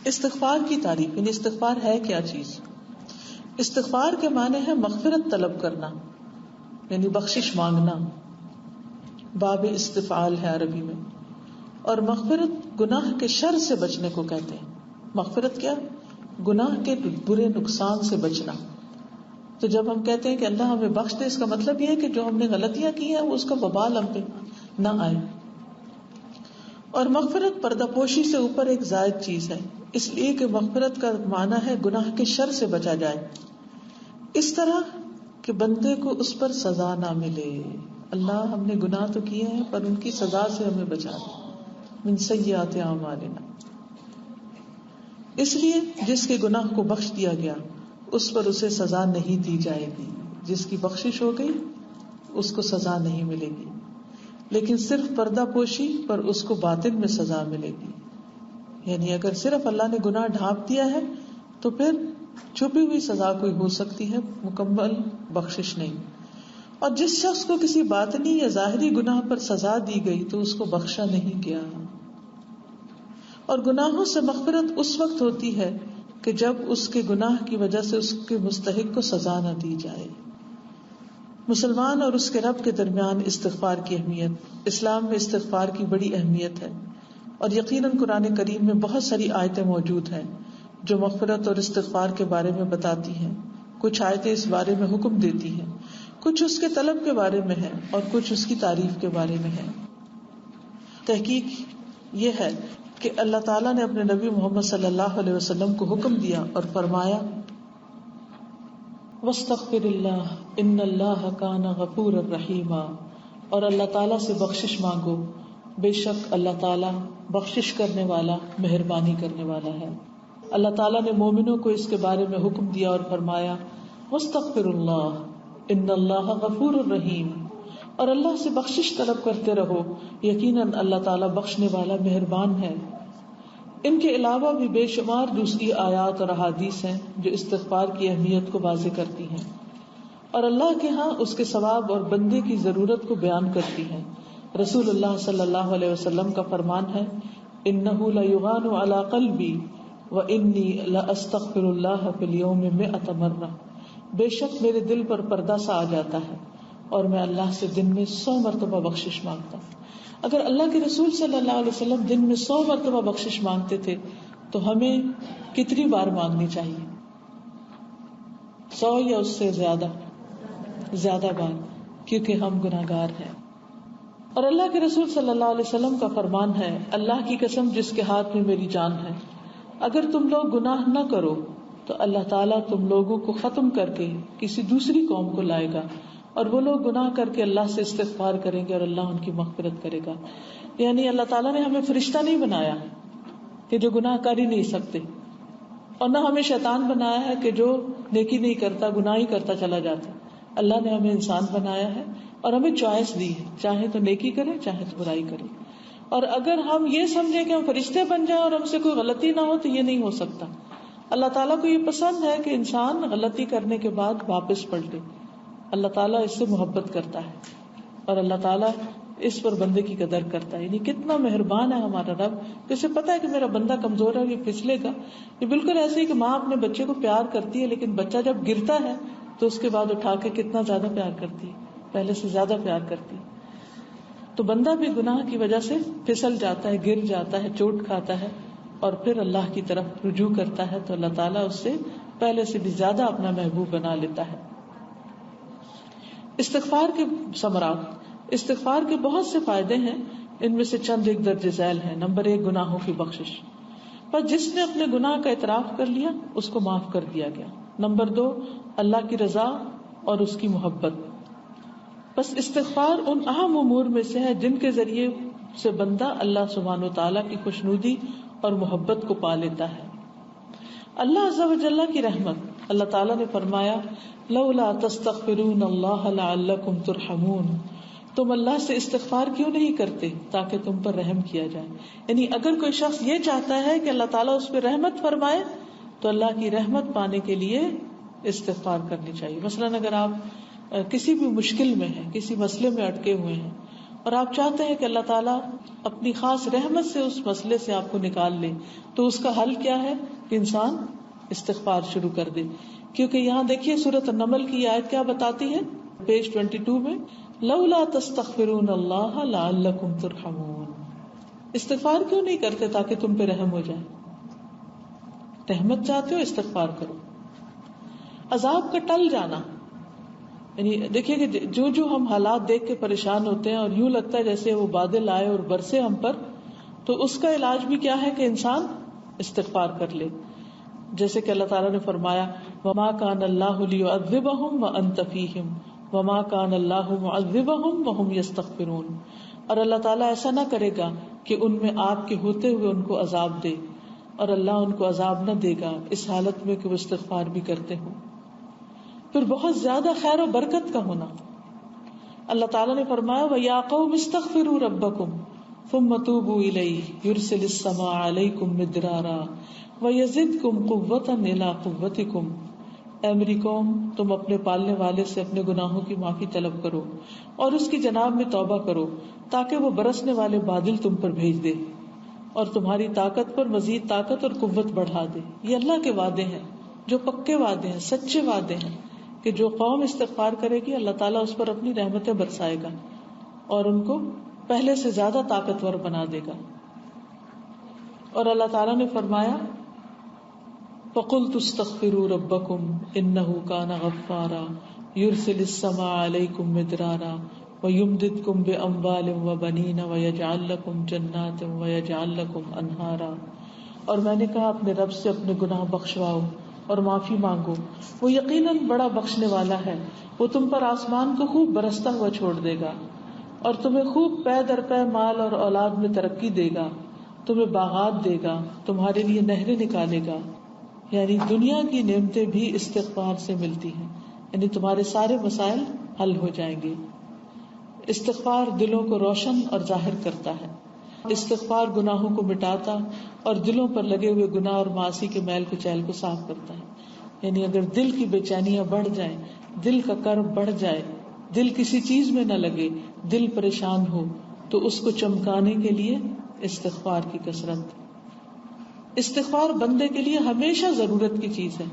استغفار کی تعریف، یعنی استغفار ہے کیا چیز؟ استغفار کے معنی ہے مغفرت طلب کرنا، یعنی بخشش مانگنا، باب استفعال ہے عربی میں. اور مغفرت گناہ کے شر سے بچنے کو کہتے ہیں. مغفرت کیا؟ گناہ کے برے نقصان سے بچنا. تو جب ہم کہتے ہیں کہ اللہ ہمیں بخش دے، اس کا مطلب یہ ہے کہ جو ہم نے غلطیاں کی ہیں وہ اس کا وبال ہم پہ نہ آئے. اور مغفرت پردہ پوشی سے اوپر ایک زائد چیز ہے، اس لیے کہ مغفرت کا معنی ہے گناہ کے شر سے بچا جائے، اس طرح کہ بندے کو اس پر سزا نہ ملے. اللہ ہم نے گناہ تو کیے ہیں پر ان کی سزا سے ہمیں بچا دے. من سیئات اعمالنا، اس لیے جس کے گناہ کو بخش دیا گیا اس پر اسے سزا نہیں دی جائے گی. جس کی بخشش ہو گئی اس کو سزا نہیں ملے گی، لیکن صرف پردہ پوشی پر اس کو باطن میں سزا ملے گی. یعنی اگر صرف اللہ نے گناہ ڈھانپ دیا ہے تو پھر چھپی ہوئی سزا کوئی ہو سکتی ہے، مکمل بخشش نہیں. اور جس شخص کو کسی باطنی یا ظاہری گناہ پر سزا دی گئی تو اس کو بخشا نہیں گیا. اور گناہوں سے مغفرت اس وقت ہوتی ہے کہ جب اس کے گناہ کی وجہ سے اس کے مستحق کو سزا نہ دی جائے. مسلمان اور اس کے رب کے درمیان استغفار کی اہمیت. اسلام میں استغفار کی بڑی اہمیت ہے، اور یقیناً قرآن کریم میں بہت ساری آیتیں موجود ہیں جو مغفرت اور استغفار کے بارے میں بتاتی ہیں. کچھ آیتیں اس بارے میں حکم دیتی ہیں، کچھ اس کے طلب کے بارے میں ہیں، اور کچھ اس کی تعریف کے بارے میں ہیں. تحقیق یہ ہے کہ اللہ تعالیٰ نے اپنے نبی محمد صلی اللہ علیہ وسلم کو حکم دیا اور فرمایا وَاسْتَغْفِرِ اللَّهَ إِنَّ اللَّهَ كَانَ غَفُورًا رَحِيمًا، اور اللہ تعالیٰ سے بخشش مانگو، بے شک اللہ تعالیٰ بخشش کرنے والا، مہربانی کرنے والا ہے. اللہ تعالیٰ نے مومنوں کو اس کے بارے میں حکم دیا اور فرمایا وَاسْتَغْفِرُ اللَّهَ إِنَّ اللَّهَ غَفُورٌ رَحِيمٌ، اور اللہ سے بخشش طلب کرتے رہو، یقیناً اللہ تعالیٰ بخشنے والا مہربان ہے. ان کے علاوہ بھی بے شمار دوسری آیات اور احادیث ہیں جو استغفار کی اہمیت کو واضح کرتی ہیں اور اللہ کے ہاں اس کے ثواب اور بندے کی ضرورت کو بیان کرتی ہیں. رسول اللہ صلی اللہ علیہ وسلم کا فرمان ہے انہ لیغان علی قلبی وانی لاستغفر اللہ فی اليوم 100 مرہ، بے شک میرے دل پر پردہ سا آ جاتا ہے اور میں اللہ سے دن میں 100 مرتبہ بخشش مانگتا ہوں. اگر اللہ کے رسول صلی اللہ علیہ وسلم دن میں 100 مرتبہ بخشش مانگتے تھے تو ہمیں کتنی بار مانگنی چاہیے؟ 100 یا اس سے زیادہ بار، کیونکہ ہم گناہگار ہیں. اور اللہ کے رسول صلی اللہ علیہ وسلم کا فرمان ہے اللہ کی قسم جس کے ہاتھ میں میری جان ہے، اگر تم لوگ گناہ نہ کرو تو اللہ تعالیٰ تم لوگوں کو ختم کر کے کسی دوسری قوم کو لائے گا اور وہ لوگ گناہ کر کے اللہ سے استغفار کریں گے اور اللہ ان کی مغفرت کرے گا. یعنی اللہ تعالیٰ نے ہمیں فرشتہ نہیں بنایا کہ جو گناہ کر ہی نہیں سکتے، اور نہ ہمیں شیطان بنایا ہے کہ جو نیکی نہیں کرتا، گناہ ہی کرتا چلا جاتا. اللہ نے ہمیں انسان بنایا ہے اور ہمیں چوائس دی ہے، چاہے تو نیکی کرے چاہے تو برائی کرے. اور اگر ہم یہ سمجھیں کہ ہم فرشتے بن جائیں اور ہم سے کوئی غلطی نہ ہو تو یہ نہیں ہو سکتا. اللہ تعالیٰ کو یہ پسند ہے کہ انسان غلطی کرنے کے بعد واپس پلٹے. اللہ تعالیٰ اس سے محبت کرتا ہے اور اللہ تعالیٰ اس پر بندے کی قدر کرتا ہے. یعنی کتنا مہربان ہے ہمارا رب، جسے پتا ہے کہ میرا بندہ کمزور ہے، یہ پھسلے گا. یہ بالکل ایسے ہی کہ ماں اپنے بچے کو پیار کرتی ہے، لیکن بچہ جب گرتا ہے تو اس کے بعد اٹھا کے کتنا زیادہ پیار کرتی ہے، پہلے سے زیادہ پیار کرتی ہے. تو بندہ بھی گناہ کی وجہ سے پھسل جاتا ہے، گر جاتا ہے، چوٹ کھاتا ہے اور پھر اللہ کی طرف رجوع کرتا ہے تو اللہ تعالیٰ اس سے پہلے سے بھی زیادہ اپنا محبوب بنا لیتا ہے. استغفار کے ثمرات، استغفار کے بہت سے فائدے ہیں، ان میں سے چند ایک درج ذیل ہیں. نمبر 1، گناہوں کی بخشش، پر جس نے اپنے گناہ کا اعتراف کر لیا اس کو معاف کر دیا گیا. نمبر 2، اللہ کی رضا اور اس کی محبت. بس استغفار ان اہم امور میں سے ہے جن کے ذریعے سے بندہ اللہ سبحانہ وتعالیٰ کی خوشنودی اور محبت کو پا لیتا ہے. اللہ عز و جل کی رحمت، اللہ تعالیٰ نے فرمایا لولا تستغفرون اللہ لعلکم ترحمون، تم اللہ سے استغفار کیوں نہیں کرتے تاکہ تم پر رحم کیا جائے. یعنی اگر کوئی شخص یہ چاہتا ہے کہ اللہ تعالیٰ اس پہ رحمت فرمائے تو اللہ کی رحمت پانے کے لیے استغفار کرنی چاہیے. مثلاً اگر آپ کسی بھی مشکل میں ہیں، کسی مسئلے میں اٹکے ہوئے ہیں اور آپ چاہتے ہیں کہ اللہ تعالیٰ اپنی خاص رحمت سے اس مسئلے سے آپ کو نکال لے، تو اس کا حل کیا ہے کہ انسان استغفار شروع کر دے. کیونکہ یہاں دیکھیے سورۃ النمل کی آیت کیا بتاتی ہے، پیج 22 میں، لولا تستغفرون اللہ لعلکم ترحمون. استغفار کیوں نہیں کرتے تاکہ تم پہ رحم ہو جائے؟ رحمت چاہتے ہو، استغفار کرو. عذاب کا ٹل جانا، یعنی دیکھیے کہ جو ہم حالات دیکھ کے پریشان ہوتے ہیں اور یوں لگتا ہے جیسے وہ بادل آئے اور برسے ہم پر، تو اس کا علاج بھی کیا ہے کہ انسان استغفار کر لے. جیسے کہ اللہ تعالیٰ نے فرمایا وما كان الله ليعذبهم وانت فيهم وما كان الله معذبهم وهم يستغفرون. اور اللہ تعالیٰ ایسا نہ کرے گا کہ ان میں آپ کے ہوتے ہوئے ان کو عذاب دے، اور اللہ ان کو عذاب نہ دے گا اس حالت میں کہ وہ استغفار بھی کرتے ہوں. پھر بہت زیادہ خیر و برکت کا ہونا. اللہ تعالیٰ نے فرمایا وَيَا قَوْمِ اسْتَغْفِرُوا رَبَّكُمْ ثُمَّ تُوبُوا إِلَيْهِ يُرْسِلِ السَّمَاءَ عَلَيْكُمْ مِدْرَارًا وَيَزِدْكُمْ قُوَّةً إِلَىٰ قُوَّتِكُمْ. اے میری قوم، تم اپنے پالنے والے سے اپنے گناہوں کی معافی طلب کرو اور اس کی جناب میں توبہ کرو تاکہ وہ برسنے والے بادل تم پر بھیج دے اور تمہاری طاقت پر مزید طاقت اور قوت بڑھا دے. یہ اللہ کے وعدے ہیں جو پکے وعدے ہیں، سچے وعدے ہیں کہ جو قوم استغفار کرے گی اللہ تعالیٰ اس پر اپنی رحمتیں برسائے گا اور ان کو پہلے سے زیادہ طاقتور بنا دے گا. اور اللہ تعالیٰ نے فرمایا فَقُلْتُ اسْتَغْفِرُوا رَبَّكُمْ إِنَّهُ كَانَ غَفَّارًا يُرْسِلِ السَّمَاءَ عَلَيْكُمْ مِدْرَارًا وَيُمْدِدْكُمْ بِأَمْوَالٍ وَبَنِينَ وَيَجْعَلْ لَكُمْ جَنَّاتٍ وَيَجْعَلْ لَكُمْ أَنْهَارًا. اور میں نے کہا اپنے رب سے اپنے گناہ بخشواؤ اور معافی مانگو، وہ یقیناً بڑا بخشنے والا ہے، وہ تم پر آسمان کو خوب برستا ہوا چھوڑ دے گا اور تمہیں خوب پے در پے مال اور اولاد میں ترقی دے گا، تمہیں باغات دے گا، تمہارے لیے نہریں نکالے گا. یعنی دنیا کی نعمتیں بھی استغفار سے ملتی ہیں، یعنی تمہارے سارے مسائل حل ہو جائیں گے. استغفار دلوں کو روشن اور ظاہر کرتا ہے. استغفار گناہوں کو مٹاتا اور دلوں پر لگے ہوئے گناہ اور معاصی کے میل کچیل کو صاف کرتا ہے. یعنی اگر دل کی بے چینیاں بڑھ جائیں، دل کا کرب بڑھ جائے، دل کسی چیز میں نہ لگے، دل پریشان ہو، تو اس کو چمکانے کے لیے استغفار کی کثرت. استغفار بندے کے لیے ہمیشہ ضرورت کی چیز ہے.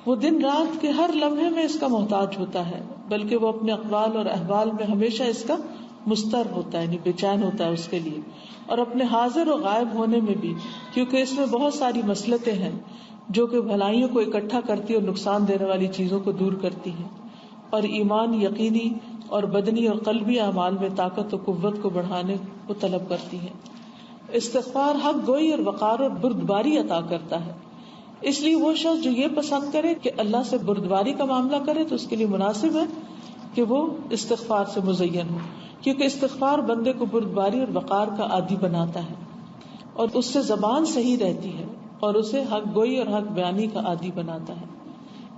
وہ دن رات کے ہر لمحے میں اس کا محتاج ہوتا ہے، بلکہ وہ اپنے اقوال اور احوال میں ہمیشہ اس کا مستر ہوتا ہے، یعنی بے چین ہوتا ہے اس کے لیے، اور اپنے حاضر و غائب ہونے میں بھی، کیونکہ اس میں بہت ساری مصلحتیں ہیں جو کہ بھلائیوں کو اکٹھا کرتی اور نقصان دینے والی چیزوں کو دور کرتی ہیں، اور ایمان، یقینی اور بدنی اور قلبی اعمال میں طاقت و قوت کو بڑھانے کو طلب کرتی ہیں. استغفار حق گوئی اور وقار اور بردباری عطا کرتا ہے. اس لیے وہ شخص جو یہ پسند کرے کہ اللہ سے بردباری کا معاملہ کرے تو اس کے لیے مناسب ہے کہ وہ استغفار سے مزین ہو، کیونکہ استغفار بندے کو بردباری اور وقار کا عادی بناتا ہے اور اس سے زبان صحیح رہتی ہے اور اسے حق گوئی اور حق بیانی کا عادی بناتا ہے.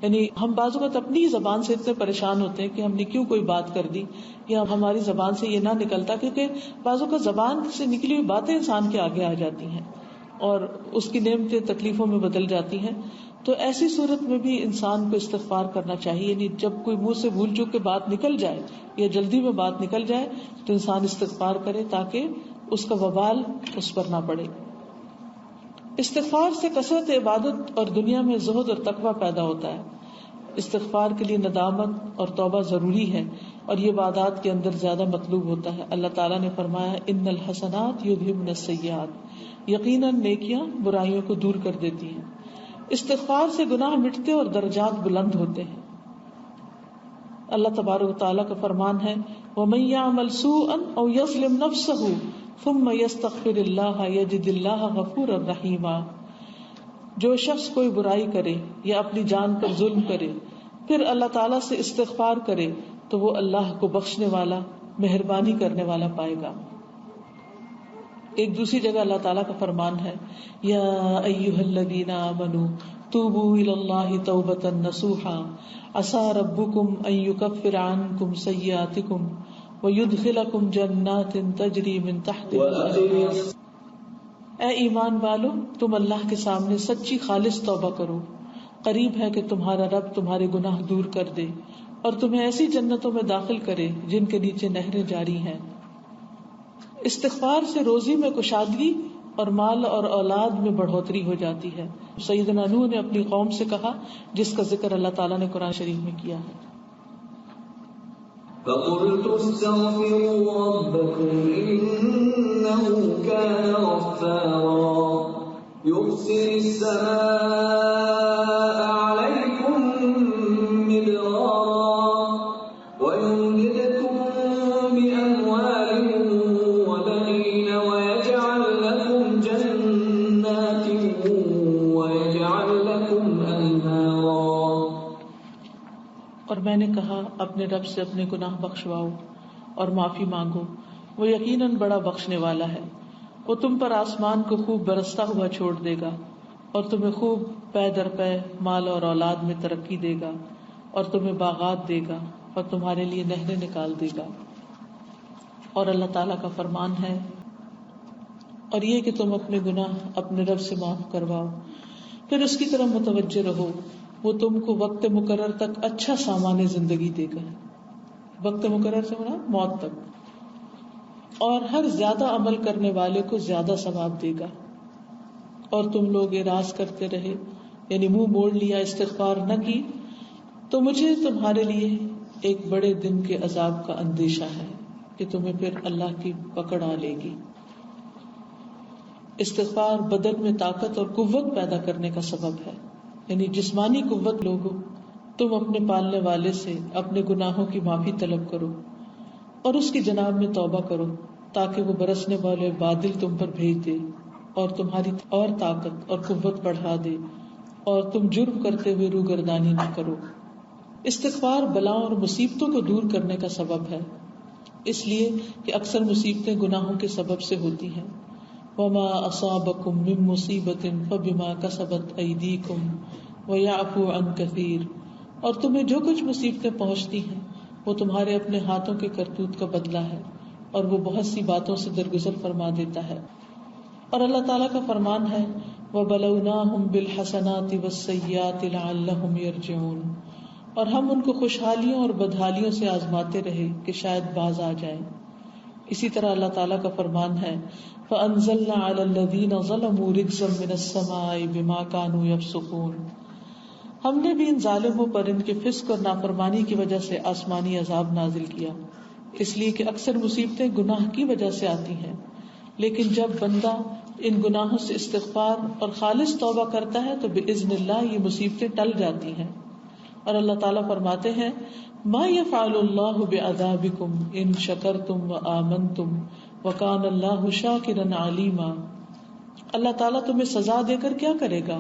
یعنی ہم بعض اوقات اپنی زبان سے اتنے پریشان ہوتے ہیں کہ ہم نے کیوں کوئی بات کر دی، یا ہماری زبان سے یہ نہ نکلتا، کیونکہ بعض اوقات زبان سے نکلی ہوئی باتیں انسان کے آگے آ جاتی ہیں اور اس کی نعمتیں تکلیفوں میں بدل جاتی ہیں. تو ایسی صورت میں بھی انسان کو استغفار کرنا چاہیے. یعنی جب کوئی منہ سے بھول چوک کے بات نکل جائے یا جلدی میں بات نکل جائے تو انسان استغفار کرے تاکہ اس کا وبال اس پر نہ پڑے. استغفار سے کثرت عبادت اور دنیا میں زہد اور تقوی پیدا ہوتا ہے. استغفار کے لیے ندامت اور توبہ ضروری ہے اور یہ عبادات کے اندر زیادہ مطلوب ہوتا ہے. اللہ تعالیٰ نے فرمایا ان الحسنات یذہبن السیئات، یقیناً نیکیاں برائیوں کو دور کر دیتی ہیں. استغفار سے گناہ مٹتے اور درجات بلند ہوتے ہیں. اللہ تبارک و تعالیٰ کا فرمان ہے وَمَن يَعْمَلْ سُوءًا أَوْ يَظْلِمْ نَفْسَهُ ثُمَّ يَسْتَغْفِرِ اللَّهَ يَجِدِ اللَّهَ غَفُورًا رَحِيمًا. جو شخص کوئی برائی کرے یا اپنی جان پر ظلم کرے پھر اللہ تعالیٰ سے استغفار کرے تو وہ اللہ کو بخشنے والا، مہربانی کرنے والا پائے گا. ایک دوسری جگہ اللہ تعالیٰ کا فرمان ہے یا ایھا الذین آمنوا توبوا الی اللہ توبۃ نصوحا عسى ربکم ان یکفر عنکم سیئاتکم ویدخلکم جنات تجری من تحتها الانہار. اے ایمان والو، تم اللہ کے سامنے سچی خالص توبہ کرو، قریب ہے کہ تمہارا رب تمہارے گناہ دور کر دے اور تمہیں ایسی جنتوں میں داخل کرے جن کے نیچے نہریں جاری ہیں. استغفار سے روزی میں کشادگی اور مال اور اولاد میں بڑھوتری ہو جاتی ہے. سیدنا نوح نے اپنی قوم سے کہا جس کا ذکر اللہ تعالیٰ نے قرآن شریف میں کیا ہے. فَقُلْتُ اسْتَغْفِرُوا رَبَّكُمْ إِنَّهُ كَانَ غَفَّارًا يُرْسِلِ السَّمَاءَ عَلَيْكُمْ مِدْرَارًا وَيُمْدِدْكُمْ بِأَمْوَالٍ وَبَنِينَ وَيَجْعَلْ لَكُمْ جَنَّاتٍ وَيَجْعَلْ لَكُمْ أَنْهَارًا. اور میں نے کہا اپنے رب سے اپنے گناہ بخشواؤ اور معافی مانگو، وہ یقیناً بڑا بخشنے والا ہے. وہ تم پر آسمان کو خوب برستا ہوا چھوڑ دے گا اور تمہیں خوب پے در پے مال اور اولاد میں ترقی دے گا اور تمہیں باغات دے گا اور تمہارے لیے نہریں نکال دے گا. اور اللہ تعالیٰ کا فرمان ہے اور یہ کہ تم اپنے گناہ اپنے رب سے معاف کرواؤ، پھر اس کی طرف متوجہ رہو، وہ تم کو وقت مقرر تک اچھا سامان زندگی دے گا. وقت مقرر سے مراد موت تک، اور ہر زیادہ عمل کرنے والے کو زیادہ ثواب دے گا. اور تم لوگ اعراض کرتے رہے، یعنی منہ موڑ لیا، استغفار نہ کی، تو مجھے تمہارے لیے ایک بڑے دن کے عذاب کا اندیشہ ہے کہ تمہیں پھر اللہ کی پکڑ آ لے گی. استغفار بدن میں طاقت اور قوت پیدا کرنے کا سبب ہے، یعنی جسمانی قوت لوگو تم اپنے پالنے والے سے اپنے گناہوں کی معافی طلب کرو اور اس کی جناب میں توبہ کرو تاکہ وہ برسنے والے بادل تم پر بھیج دے اور تمہاری اور طاقت اور قوت بڑھا دے اور تم جرم کرتے ہوئے روگردانی نہ کرو. استغفار بلاؤں اور مصیبتوں کو دور کرنے کا سبب ہے، اس لیے کہ اکثر مصیبتیں گناہوں کے سبب سے ہوتی ہیں. وما اصابکم من مصیبت فبما کسبت ایدیکم ویعفو عن کثیر. اور تمہیں جو کچھ مصیبتیں پہنچتی ہیں وہ تمہارے اپنے ہاتھوں کے کرتوت کا بدلہ ہے اور وہ بہت سی باتوں سے درگزر فرما دیتا ہے. اور اللہ تعالیٰ کا فرمان ہے وَبَلَوْنَاهُمْ بِالْحَسَنَاتِ وَالسَّيِّئَاتِ لَعَلَّهُمْ يَرْجِعُونَ. اور ہم ان کو خوشحالیوں اور بدحالیوں سے آزماتے رہے کہ شاید باز آ جائیں. اسی طرح اللہ تعالیٰ کا فرمان ہے فَأَنزَلْنَا عَلَى الَّذِينَ ظَلَمُوا رِجْزًا مِّنَ السَّمَاءِ بِمَا كَانُوا يَفْسُقُونَ. ہم نے بھی ان ظالموں پر ان کے فسق اور نافرمانی کی وجہ سے آسمانی عذاب نازل کیا، اس لیے کہ اکثر مصیبتیں گناہ کی وجہ سے آتی ہیں، لیکن جب بندہ ان گناہوں سے استغفار اور خالص توبہ کرتا ہے تو بإذن اللہ یہ مصیبتیں ٹل جاتی ہیں. اور اللہ تعالیٰ فرماتے ہیں ما يفعل اللہ بعذابکم ان شکرتم وآمنتم وکان اللہ شاکرا علیما. اللہ تعالیٰ تمہیں سزا دے کر کیا کرے گا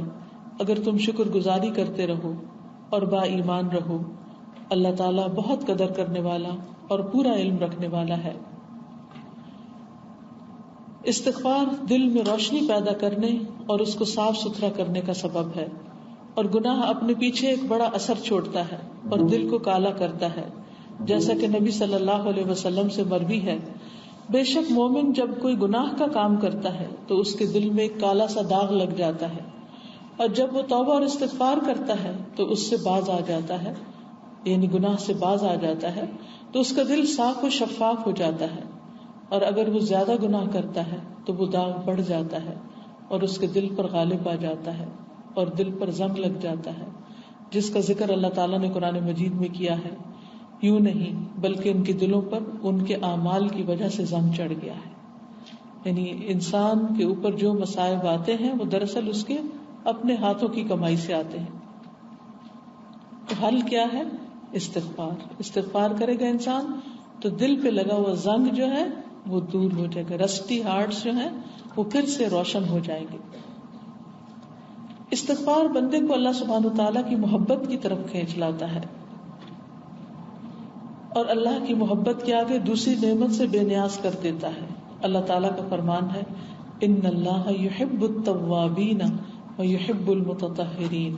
اگر تم شکر گزاری کرتے رہو اور با ایمان رہو. اللہ تعالیٰ بہت قدر کرنے والا اور پورا علم رکھنے والا ہے. استغفار دل میں روشنی پیدا کرنے اور اس کو صاف ستھرا کرنے کا سبب ہے، اور گناہ اپنے پیچھے ایک بڑا اثر چھوڑتا ہے اور دل کو کالا کرتا ہے، جیسا کہ نبی صلی اللہ علیہ وسلم سے مروی ہے بے شک مومن جب کوئی گناہ کا کام کرتا ہے تو اس کے دل میں ایک کالا سا داغ لگ جاتا ہے، اور جب وہ توبہ اور استغفار کرتا ہے تو اس سے باز آ جاتا ہے، یعنی گناہ سے باز آ جاتا ہے تو اس کا دل صاف و شفاف ہو جاتا ہے. اور اگر وہ زیادہ گناہ کرتا ہے تو وہ داغ بڑھ جاتا ہے اور اس کے دل پر غالب آ جاتا ہے اور دل پر زنگ لگ جاتا ہے، جس کا ذکر اللہ تعالیٰ نے قرآن مجید میں کیا ہے. یوں نہیں بلکہ ان کے دلوں پر ان کے اعمال کی وجہ سے زنگ چڑھ گیا ہے. یعنی انسان کے اوپر جو مصائب آتے ہیں وہ دراصل اس کے اپنے ہاتھوں کی کمائی سے آتے ہیں. تو حل کیا ہے؟ استغفار. استغفار کرے گا انسان تو دل پہ لگا ہوا زنگ جو ہے وہ دور ہو جائے گا، رسٹی ہارٹس جو ہیں وہ پھر سے روشن ہو جائیں گے. استغفار بندے کو اللہ سبحانہ وتعالیٰ کی محبت کی طرف کھینچ لاتا ہے، اور اللہ کی محبت کے آگے دوسری نعمت سے بے نیاز کر دیتا ہے. اللہ تعالیٰ کا فرمان ہے ان اللہ یحب التوابین ویحب المتطہرین.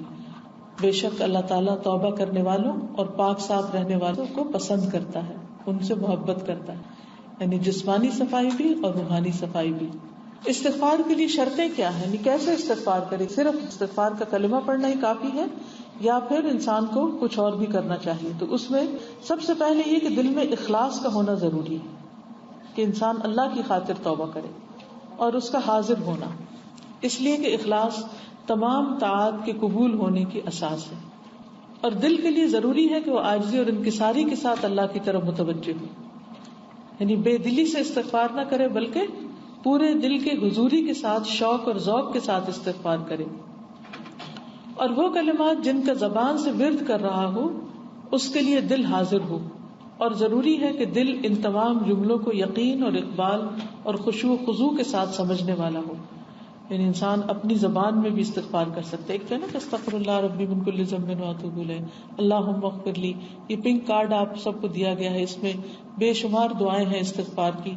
بے شک اللہ تعالیٰ توبہ کرنے والوں اور پاک صاف رہنے والوں کو پسند کرتا ہے، ان سے محبت کرتا ہے، یعنی جسمانی صفائی بھی اور روحانی صفائی بھی. استغفار کے لیے شرطیں کیا ہیں؟ یعنی کیسے استغفار کرے؟ صرف استغفار کا کلمہ پڑھنا ہی کافی ہے یا پھر انسان کو کچھ اور بھی کرنا چاہیے؟ تو اس میں سب سے پہلے یہ کہ دل میں اخلاص کا ہونا ضروری ہے. کہ انسان اللہ کی خاطر توبہ کرے اور اس کا حاضر ہونا، اس لیے کہ اخلاص تمام طاعات کے قبول ہونے کی اساس ہے. اور دل کے لیے ضروری ہے کہ وہ عاجزی اور انکساری کے ساتھ اللہ کی طرف متوجہ ہو، یعنی بے دلی سے استغفار نہ کرے بلکہ پورے دل کے حضوری کے ساتھ، شوق اور ذوق کے ساتھ استغفار کرے. اور وہ کلمات جن کا زبان سے ورد کر رہا ہو اس کے لیے دل حاضر ہو، اور ضروری ہے کہ دل ان تمام جملوں کو یقین اور اقبال اور خشوع و خضوع کے ساتھ سمجھنے والا ہو. یعنی انسان اپنی زبان میں بھی استغفار کر سکتے. ایک تو ہے نا کہ استغفر اللہ ربی من کل ذنب واتوب الیہ، اللہم اغفر لی، یہ پنک کارڈ آپ سب کو دیا گیا ہے، اس میں بے شمار دعائیں ہیں استغفار کی،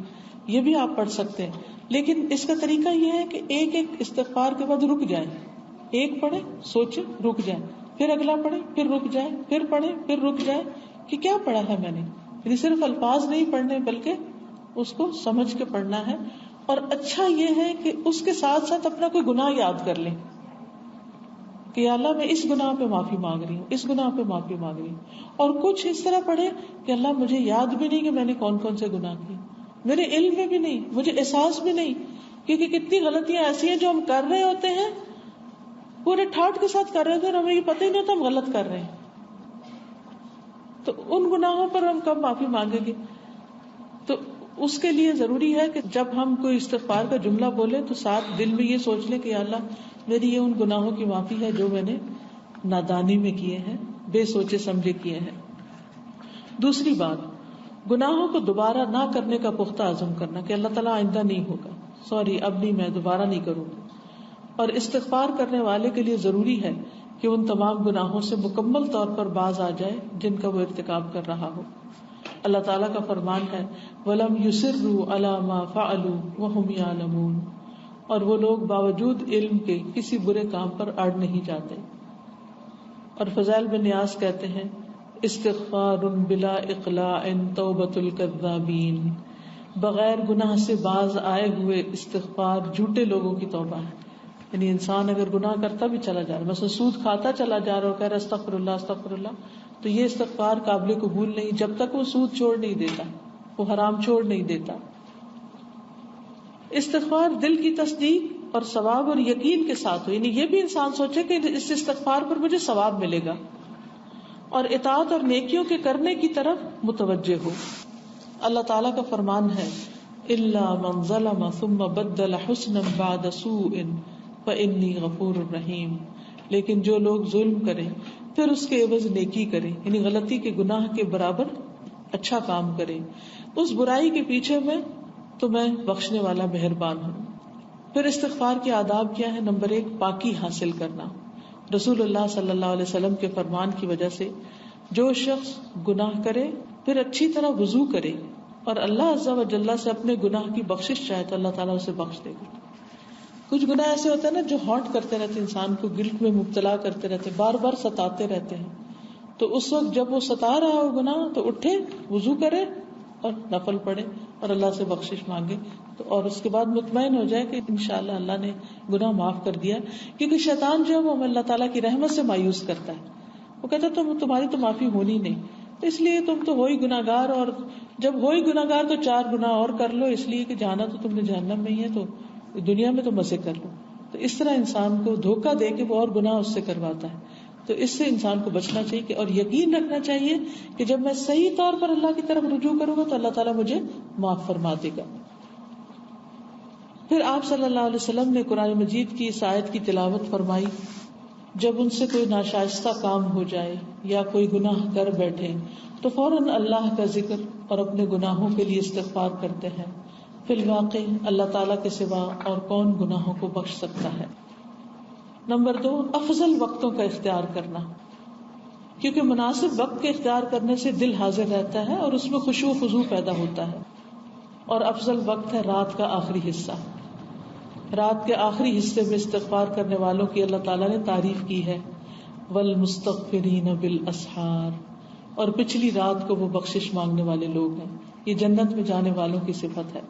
یہ بھی آپ پڑھ سکتے ہیں. لیکن اس کا طریقہ یہ ہے کہ ایک ایک استغفار کے بعد رک جائیں، ایک پڑھیں، سوچیں، رک جائیں، پھر اگلا پڑھیں، پھر رک جائیں، پھر پڑھیں، پھر رک جائیں کہ کیا پڑھا ہے میں نے. یعنی صرف الفاظ نہیں پڑھنے بلکہ اس کو سمجھ کے پڑھنا ہے. اور اچھا یہ ہے کہ اس کے ساتھ ساتھ اپنا کوئی گناہ یاد کر لیں کہ یا اللہ میں اس گناہ پہ معافی مانگ رہی ہوں، اس گناہ پہ معافی مانگ رہی ہوں. اور کچھ اس طرح پڑھے کہ اللہ مجھے یاد بھی نہیں کہ میں نے کون کون سے گناہ کیے، میرے علم میں بھی نہیں، مجھے احساس بھی نہیں، کیونکہ کتنی غلطیاں ایسی ہیں جو ہم کر رہے ہوتے ہیں پورے ٹھاٹ کے ساتھ کر رہے ہوتے ہیں اور ہمیں یہ پتہ ہی نہیں ہوتا ہم غلط کر رہے ہیں. تو ان گناہوں پر ہم کب معافی مانگیں گے؟ تو اس کے لیے ضروری ہے کہ جب ہم کوئی استغفار کا جملہ بولیں تو ساتھ دل میں یہ سوچ لیں کہ یا اللہ میری یہ ان گناہوں کی معافی ہے جو میں نے نادانی میں کیے ہیں، بے سوچے سمجھے کیے ہیں. دوسری بات، گناہوں کو دوبارہ نہ کرنے کا پختہ عزم کرنا کہ اللہ تعالیٰ آئندہ نہیں ہوگا، سوری اب نہیں، میں دوبارہ نہیں کروں گا. اور استغفار کرنے والے کے لیے ضروری ہے کہ ان تمام گناہوں سے مکمل طور پر باز آ جائے جن کا وہ ارتکاب کر رہا ہو. اللہ تعالیٰ کا فرمان ہے وَلَمْ يُصِرُّوا عَلَى مَا فَعَلُوا وَهُمْ يَعْلَمُونَ، اور وہ لوگ باوجود علم کے کسی برے کام پر اڑ نہیں جاتے. اور فضیل بن نیاز کہتے ہیں استغفار بلا اقلاع توبۃ الکذابین، بغیر گناہ سے باز آئے ہوئے استغفار جھوٹے لوگوں کی توبہ ہے. یعنی انسان اگر گناہ کرتا بھی چلا جا رہا، مثلا سود کھاتا چلا جا رہا اور کہہ رہا استغفر اللہ استغفر اللہ، تو یہ استغفار قابل قبول نہیں جب تک وہ سود چھوڑ نہیں دیتا، وہ حرام چھوڑ نہیں دیتا. استغفار دل کی تصدیق اور ثواب اور یقین کے ساتھ ہو، یعنی یہ بھی انسان سوچے کہ اس استغفار پر مجھے ثواب ملے گا، اور اطاعت اور نیکیوں کے کرنے کی طرف متوجہ ہو. اللہ تعالیٰ کا فرمان ہے الا من ظلم ثم بدل حسنا بعد سوء فانی غفور رحیم، لیکن جو لوگ ظلم کریں پھر اس کے عوض نیکی کریں، یعنی غلطی کے گناہ کے برابر اچھا کام کریں، اس برائی کے پیچھے میں تو میں بخشنے والا مہربان ہوں. پھر استغفار کے آداب کیا ہے؟ نمبر 1، پاکی حاصل کرنا. رسول اللہ صلی اللہ علیہ وسلم کے فرمان کی وجہ سے جو شخص گناہ کرے پھر اچھی طرح وضو کرے اور اللہ عز و جل سے اپنے گناہ کی بخشش چاہے تو اللہ تعالیٰ اسے بخش دے گا. کچھ گناہ ایسے ہوتے ہیں نا جو ہانٹ کرتے رہتے، انسان کو گلٹ میں مبتلا کرتے رہتے، بار بار ستاتے رہتے ہیں. تو اس وقت جب وہ ستا رہا ہو گناہ تو اٹھے، وضو کرے اور نفل پڑھے اور اللہ سے بخشش مانگے، تو اور اس کے بعد مطمئن ہو جائے کہ انشاءاللہ اللہ نے گناہ معاف کر دیا. کیونکہ شیطان جو ہے وہ ہمیں اللہ تعالیٰ کی رحمت سے مایوس کرتا ہے، وہ کہتا ہے تمہاری تو معافی ہونی نہیں، اس لیے تم تو ہو ہی گناہگار، اور جب ہو ہی گناہگار تو 4 گناہ اور کر لو، اس لیے کہ جانا تو تم نے جہنم میں ہی ہے، تو دنیا میں تو مزے کر لو. تو اس طرح انسان کو دھوکہ دے کے وہ اور گناہ اس سے کرواتا ہے. تو اس سے انسان کو بچنا چاہیے اور یقین رکھنا چاہیے کہ جب میں صحیح طور پر اللہ کی طرف رجوع کروں گا تو اللہ تعالیٰ مجھے معاف فرما دے گا. پھر آپ صلی اللہ علیہ وسلم نے قرآن مجید کی اس آیت کی تلاوت فرمائی جب ان سے کوئی ناشائستہ کام ہو جائے یا کوئی گناہ کر بیٹھے تو فوراً اللہ کا ذکر اور اپنے گناہوں کے لیے استغفار کرتے ہیں. فی الواقع اللہ تعالیٰ کے سوا اور کون گناہوں کو بخش سکتا ہے. نمبر 2، افضل وقتوں کا اختیار کرنا، کیونکہ مناسب وقت کے اختیار کرنے سے دل حاضر رہتا ہے اور اس میں خشوع و خضوع پیدا ہوتا ہے. اور افضل وقت ہے رات کا آخری حصہ. رات کے آخری حصے میں استغفار کرنے والوں کی اللہ تعالیٰ نے تعریف کی ہے، والمستغفرین بالاسحار، اور پچھلی رات کو وہ بخشش مانگنے والے لوگ ہیں. یہ جنت میں جانے والوں کی صفت ہے.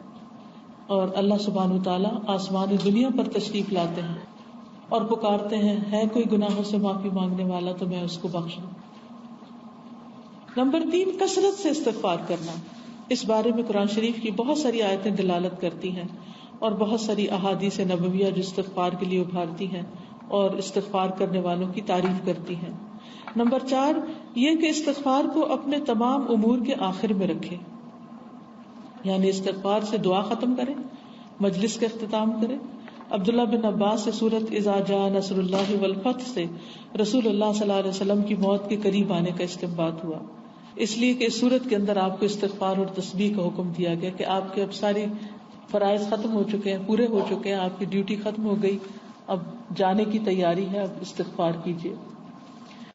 اور اللہ سبحانہ وتعالیٰ آسمان دنیا پر تشریف لاتے ہیں اور پکارتے ہیں ہے کوئی گناہوں سے معافی مانگنے والا تو میں اس کو بخش دوں. نمبر 3، کثرت سے استغفار کرنا. اس بارے میں قرآن شریف کی بہت ساری آیتیں دلالت کرتی ہیں اور بہت ساری احادیث نبویہ جو استغفار کے لیے ابھارتی ہیں اور استغفار کرنے والوں کی تعریف کرتی ہیں. نمبر 4 یہ کہ استغفار کو اپنے تمام امور کے آخر میں رکھے، یعنی استغفار سے دعا ختم کرے، مجلس کا اختتام کرے. عبداللہ بن عباس سے سورۃ اذا جاء نصر اللہ والفتح سے رسول اللہ صلی اللہ علیہ وسلم کی موت کے قریب آنے کا استنباط ہوا، اس لیے کہ اس صورت کے اندر آپ کو استغفار اور تسبیح کا حکم دیا گیا کہ آپ کے اب ساری فرائض ختم ہو چکے ہیں، پورے ہو چکے ہیں، آپ کی ڈیوٹی ختم ہو گئی، اب جانے کی تیاری ہے، اب استغفار کیجیے.